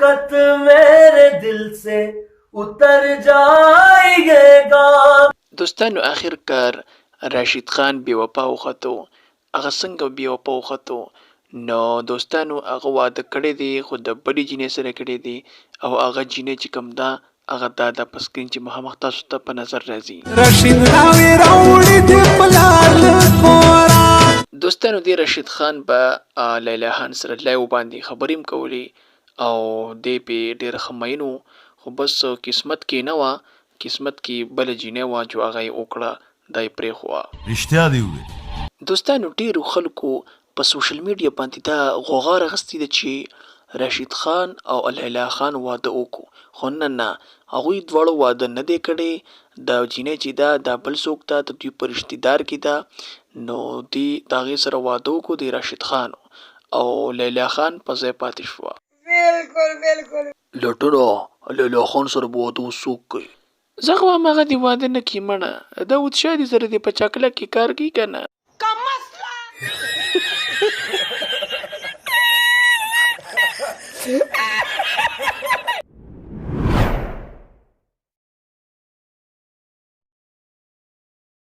वक्त मेरे दिल से उतर जाएगा. دوستانو آخر کار راشد خان بې وفا وختو. هغه څنګه بې وفا وختو؟ نو دوستانو هغه واده کړی دی خو د بلې جینۍ سره کړی دی او هغه جینۍ چې کوم ده هغه دا ده په سکرین چې مخامخ تاسو ته په نظر راځي. دوستانو دی رشید خان به لیلا خان سره لایو باندې خبرې هم کولې او دی پې ډېر ښه مین و خو بس قسمت کې نه وه، قسمت کې بله جینۍ وه چې هغه یې وکړه دا یې پرېښوه. رښتیا دې وویل. دوستانو ډېرو خلکو په سوشل میډیا باندې دا غوغا راغستې ده چې راشد خان او لیلا خان واده وکړو، خو نه هغوی دواړو واده نه دی کړی. دا جینۍ چې ده دا بل څوک ده، د دوی په رشتې دار کې ده. نو دوی د هغې سره واده وکړو د راشد خان او لیلا خان په ځای پاتې شوه. لټنه لیلا خان سره به واده اوس څوک کوي؟ زه خو هم هغه دې واده نه کړي مړه، دا اوس شا دي سره دې په چاکله کې کار کوي که نه؟